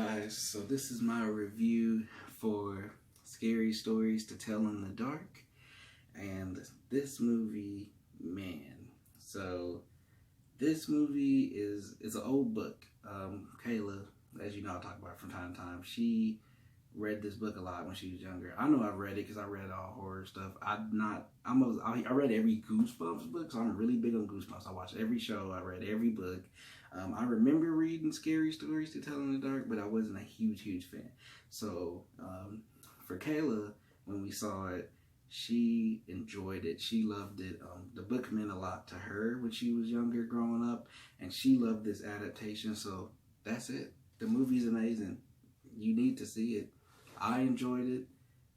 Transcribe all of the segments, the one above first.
Guys, so this is my review for Scary Stories to Tell in the Dark, and this movie, man. So this movie is an old book. Kayla, as you know, I talk about it from time to time. She read this book a lot when she was younger. I know I've read it because I read all horror stuff. I read every Goosebumps book, so I'm really big on Goosebumps. I watched every show. I read every book. I remember reading Scary Stories to Tell in the Dark, but I wasn't a huge fan. So for Kayla, when we saw it, she enjoyed it. She loved it. The book meant a lot to her when she was younger, growing up, and she loved this adaptation. So that's it. The movie's amazing. You need to see it. I enjoyed it.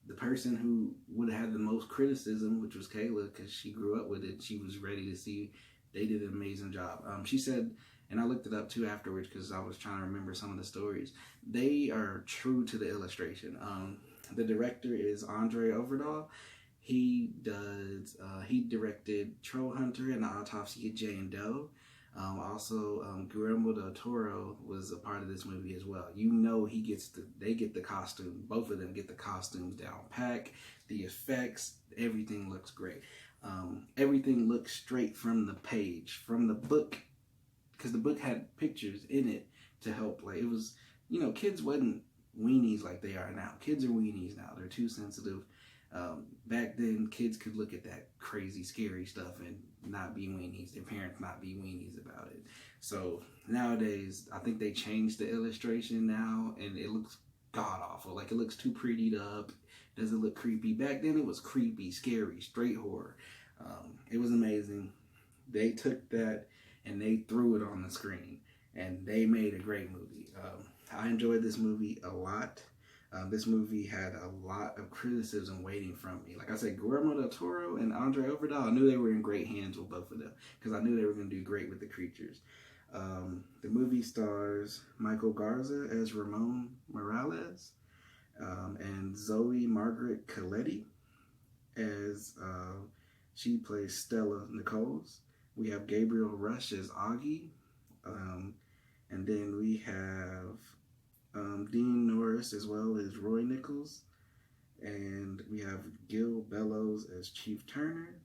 The person who would have had the most criticism, which was Kayla, because she grew up with it, she was ready to see. They did an amazing job. She said, and I looked it up too afterwards because I was trying to remember some of the stories. They are true to the illustration. The director is Andre Overdahl. He directed Troll Hunter and the Autopsy of Jane Doe. Guillermo del Toro was a part of this movie as well. You know, they get the costume. Both of them get the costumes down pack. The effects, everything looks great. Everything looks straight from the page, from the book, because the book had pictures in it to help. Like, it was, kids wasn't weenies like they are now. Kids are weenies now. They're too sensitive. Back then, kids could look at that crazy, scary stuff and not be weenies. Their parents not be weenies about it. So nowadays, I think they changed the illustration now, and it looks god awful. Like, it looks too prettied up. Doesn't look creepy. Back then, it was creepy, scary, straight horror. It was amazing. They took that and they threw it on the screen, and they made a great movie. I enjoyed this movie a lot. This movie had a lot of criticism waiting from me. Like I said, Guillermo del Toro and Andre Overdahl, I knew they were in great hands with both of them because I knew they were going to do great with the creatures. The movie stars Michael Garza as Ramon Morales and Zoe Margaret Coletti as she plays Stella Nichols. We have Gabriel Rush as Augie. And then we have Dean Norris as well as Roy Nichols. And we have Gil Bellows as Chief Turner.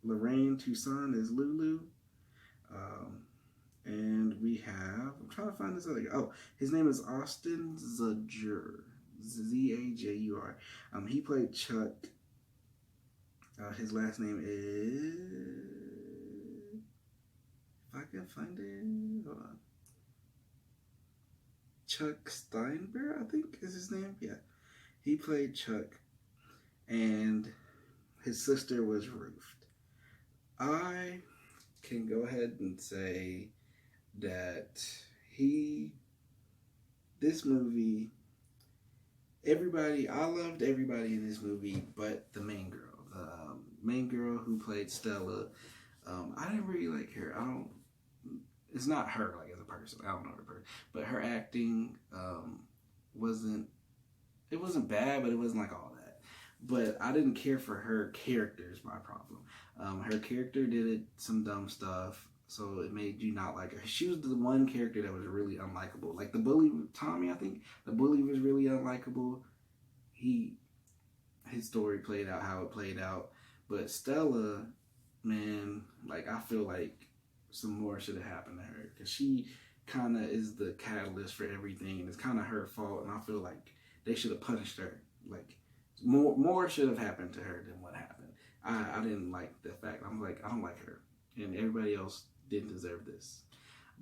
Lorraine Toussaint as Lulu. And we have, I'm trying to find this other guy. Oh, his name is Austin Zajur. Z-A-J-U-R. He played Chuck. His last name is, if I can find it, hold on. Chuck Steinberg, I think is his name. Yeah, he played Chuck, and his sister was Ruth. I can go ahead and say that this movie, I loved everybody in this movie but the main girl. The main girl who played Stella, I didn't really like her. It's not her, like, as a person. I don't know her person. But her acting wasn't bad, but it wasn't like all that. But I didn't care for her character is my problem. Her character did some dumb stuff, so it made you not like her. She was the one character that was really unlikable. Like the bully, Tommy, I think. The bully was really unlikable. His story played out how it played out. But Stella, man, like, I feel like some more should have happened to her because she kind of is the catalyst for everything, and it's kind of her fault, and I feel like they should have punished her. Like, more should have happened to her than what happened. I didn't like the fact. I'm like, I don't like her, and everybody else didn't deserve this.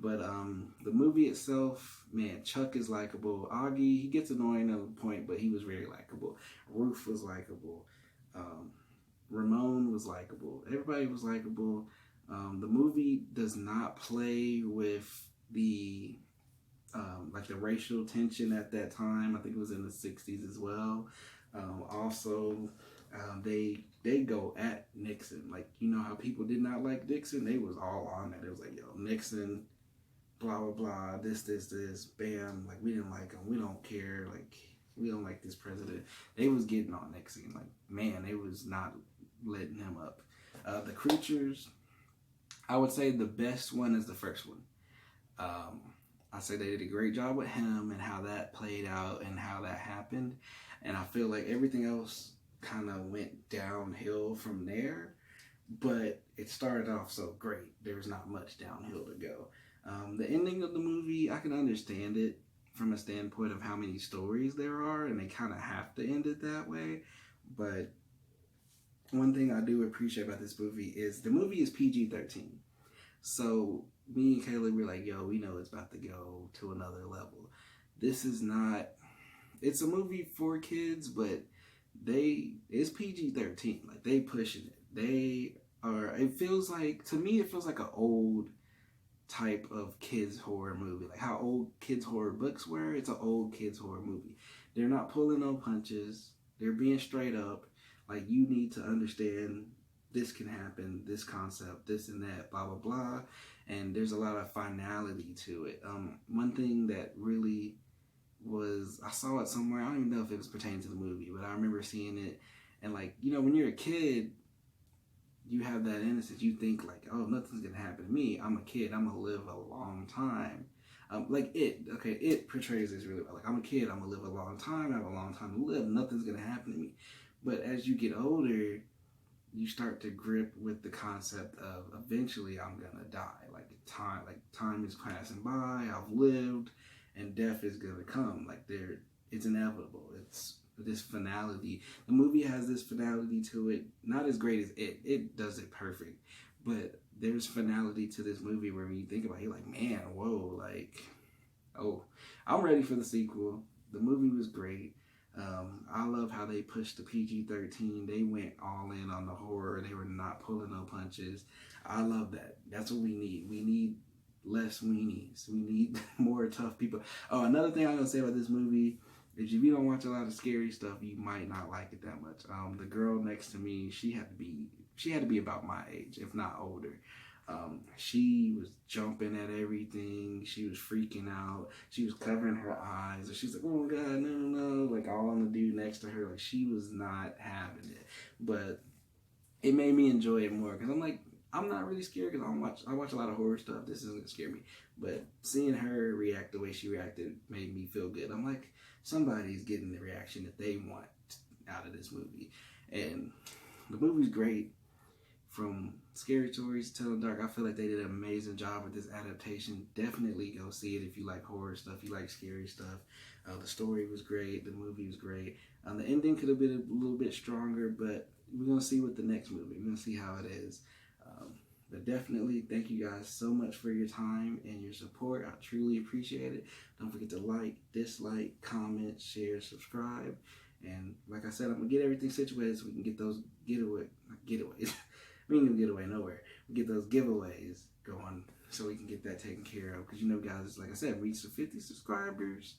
But the movie itself, man, Chuck is likable. Augie, he gets annoying at a point, but he was very likable. Ruth was likable. Ramon was likable. Everybody was likable. The movie does not play with the the racial tension at that time. I think it was in the 60s as well. They go at Nixon. Like, you know how people did not like Nixon? They was all on that. It was like, yo, Nixon, blah, blah, blah, this, bam. Like, we didn't like him. We don't care. Like, we don't like this president. They was getting on Nixon. Like, man, they was not letting him up. The creatures, I would say the best one is the first one. I say they did a great job with him and how that played out and how that happened. And I feel like everything else kind of went downhill from there. But it started off so great. There's not much downhill to go. The ending of the movie, I can understand it from a standpoint of how many stories there are, and they kind of have to end it that way. But one thing I do appreciate about this movie is the movie is PG-13. So me and Kayla were like, yo, we know it's about to go to another level. This is not, it's a movie for kids, but it's PG-13. Like, they pushing it. They are, it feels like, to me, it feels like an old type of kids horror movie. Like how old kids horror books were, it's an old kids horror movie. They're not pulling no punches. They're being straight up. Like, you need to understand this can happen, this concept, this and that, blah, blah, blah. And there's a lot of finality to it. One thing that really was, I saw it somewhere, I don't even know if it was pertaining to the movie, but I remember seeing it. And like, you know, when you're a kid, you have that innocence. You think like, oh, nothing's gonna happen to me. I'm a kid. I'm gonna live a long time. Like it portrays this really well. Like, I'm a kid. I'm gonna live a long time. I have a long time to live. Nothing's gonna happen to me. But as you get older, you start to grip with the concept of eventually I'm gonna die. Like time is passing by. I've lived, and death is gonna come. Like it's inevitable. It's this finality. The movie has this finality to it. Not as great as it. It does it perfect, but there's finality to this movie where when you think about it, you're like, man, whoa, like, oh, I'm ready for the sequel. The movie was great. I love how they pushed the PG-13. They went all in on the horror. They were not pulling no punches. I love that. That's what we need. We need less weenies. We need more tough people. Oh, another thing I'm going to say about this movie is if you don't watch a lot of scary stuff, you might not like it that much. The girl next to me, she had to be about my age, if not older. She was jumping at everything. She was freaking out. She was covering her eyes. And she's like, oh my God, no, no. Like, all on the dude next to her. Like, she was not having it. But it made me enjoy it more. Because I'm like, I'm not really scared because I watch a lot of horror stuff. This isn't going to scare me. But seeing her react the way she reacted made me feel good. I'm like, somebody's getting the reaction that they want out of this movie. And the movie's great. From scary stories to telling dark, I feel like they did an amazing job with this adaptation. Definitely go see it if you like horror stuff, you like scary stuff. The story was great. The movie was great. The ending could have been a little bit stronger, but we're going to see with the next movie. We're going to see how it is. But definitely, thank you guys so much for your time and your support. I truly appreciate it. Don't forget to like, dislike, comment, share, subscribe. And like I said, I'm going to get everything situated so we can get those giveaways. We ain't gonna get away nowhere. We get those giveaways going so we can get that taken care of. Because, you know, guys, like I said, reach the 50 subscribers.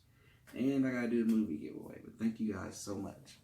And I gotta do a movie giveaway. But thank you guys so much.